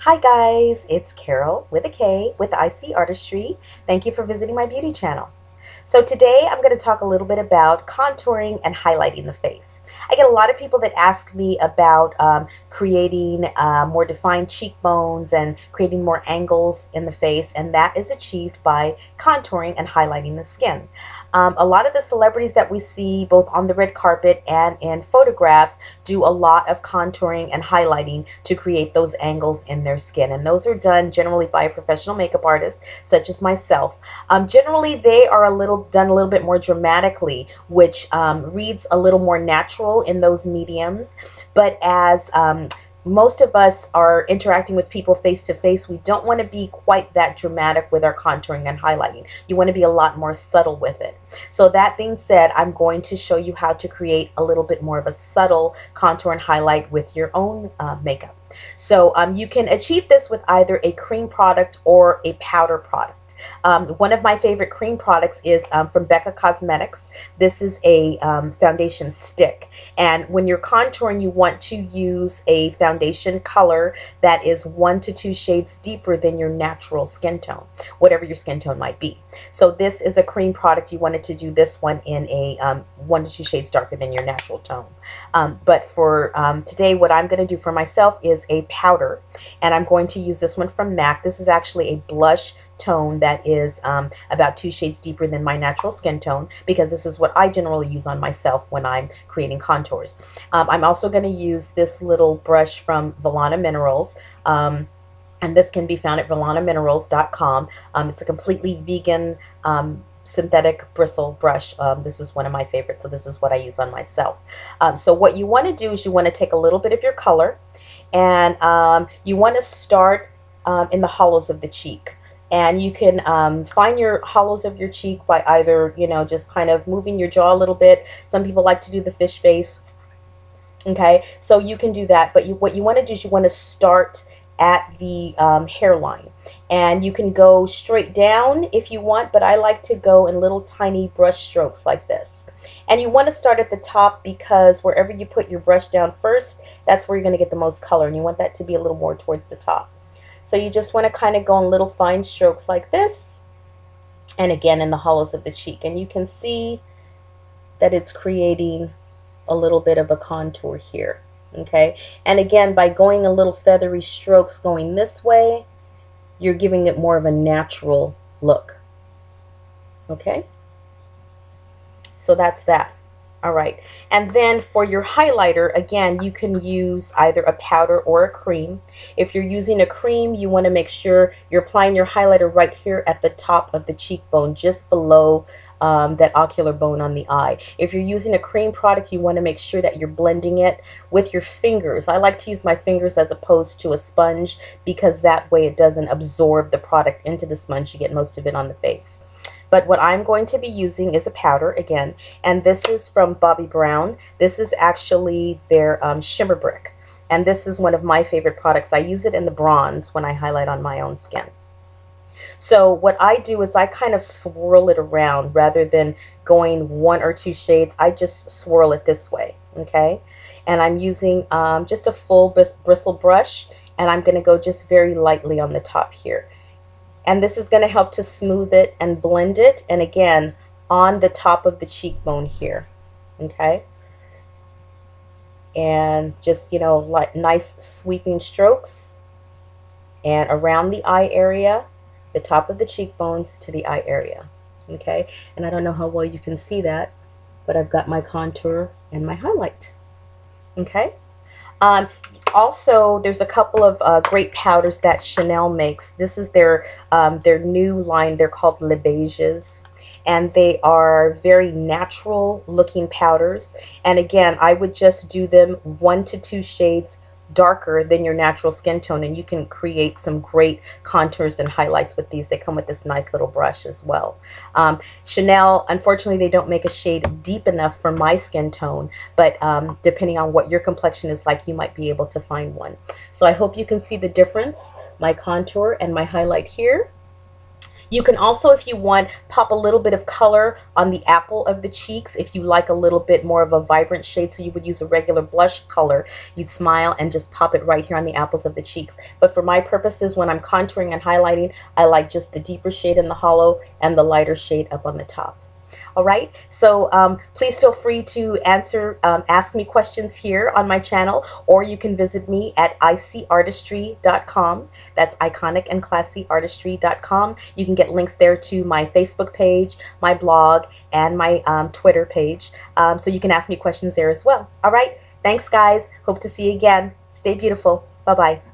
Hi guys, it's Carol with a K with IC Artistry. Thank you for visiting my beauty channel. So today I'm going to talk a little bit about contouring and highlighting the face. I get a lot of people that ask me about creating more defined cheekbones and creating more angles in the face, and that is achieved by contouring and highlighting the skin. A lot of the celebrities that we see both on the red carpet and in photographs do a lot of contouring and highlighting to create those angles in their skin, and those are done generally by a professional makeup artist such as myself. Generally, they are done a little bit more dramatically, which reads a little more natural in those mediums. But as most of us are interacting with people face to face, we don't want to be quite that dramatic with our contouring and highlighting. You want to be a lot more subtle with it. So that being said, I'm going to show you how to create a little bit more of a subtle contour and highlight with your own makeup. So you can achieve this with either a cream product or a powder product. One of my favorite cream products is from Becca Cosmetics. This is a foundation stick. And when you're contouring, you want to use a foundation color that is 1 to 2 shades deeper than your natural skin tone, whatever your skin tone might be. So this is a cream product. You wanted to do this one in a 1 to 2 shades darker than your natural tone. But for today, what I'm going to do for myself is a powder. And I'm going to use this one from MAC. This is actually a blush tone that is about 2 shades deeper than my natural skin tone, because this is what I generally use on myself when I'm creating contours. I'm also going to use this little brush from Volana Minerals. And this can be found at VolanaMinerals.com. It's a completely vegan synthetic bristle brush. This is one of my favorites, so this is what I use on myself. So what you want to do is you want to take a little bit of your color, and you want to start in the hollows of the cheek. And you can find your hollows of your cheek by either, just kind of moving your jaw a little bit. Some people like to do the fish face. Okay, so you can do that. But what you want to do is you want to start at the hairline. And you can go straight down if you want, but I like to go in little tiny brush strokes like this. And you want to start at the top, because wherever you put your brush down first, that's where you're going to get the most color. And you want that to be a little more towards the top. So you just want to kind of go in little fine strokes like this, and again in the hollows of the cheek. And you can see that it's creating a little bit of a contour here. Okay, and again, by going a little feathery strokes going this way, you're giving it more of a natural look. Okay, so that's that. All right, and then for your highlighter, again, you can use either a powder or a cream. If you're using a cream, you want to make sure you're applying your highlighter right here at the top of the cheekbone, just below that ocular bone on the eye. If you're using a cream product, you want to make sure that you're blending it with your fingers. I like to use my fingers as opposed to a sponge, because that way it doesn't absorb the product into the sponge. You get most of it on the face. But what I'm going to be using is a powder again, and this is from Bobbi Brown. This is actually their Shimmer Brick, and this is one of my favorite products. I use it in the bronze when I highlight on my own skin. So what I do is I kind of swirl it around rather than going 1 or 2 shades. I just swirl it this way, okay? And I'm using just a full bristle brush, and I'm going to go just very lightly on the top here. And this is going to help to smooth it and blend it. And again, on the top of the cheekbone here. Okay. And just, like nice sweeping strokes. And around the eye area, the top of the cheekbones to the eye area. Okay. And I don't know how well you can see that, but I've got my contour and my highlight. Okay. Also, there's a couple of great powders that Chanel makes. This is their new line. They're called Les Beiges, and they are very natural looking powders. And again, I would just do them 1 to 2 shades darker than your natural skin tone, and you can create some great contours and highlights with these. They come with this nice little brush as well. Chanel, unfortunately, they don't make a shade deep enough for my skin tone, but depending on what your complexion is like, you might be able to find one. So I hope you can see the difference, my contour and my highlight here. You can also, if you want, pop a little bit of color on the apple of the cheeks. If you like a little bit more of a vibrant shade, so you would use a regular blush color, you'd smile and just pop it right here on the apples of the cheeks. But for my purposes, when I'm contouring and highlighting, I like just the deeper shade in the hollow and the lighter shade up on the top. All right, so please feel free to ask me questions here on my channel, or you can visit me at icyartistry.com. That's iconicandclassyartistry.com. You can get links there to my Facebook page, my blog, and my Twitter page, so you can ask me questions there as well. All right, thanks guys. Hope to see you again. Stay beautiful. Bye-bye.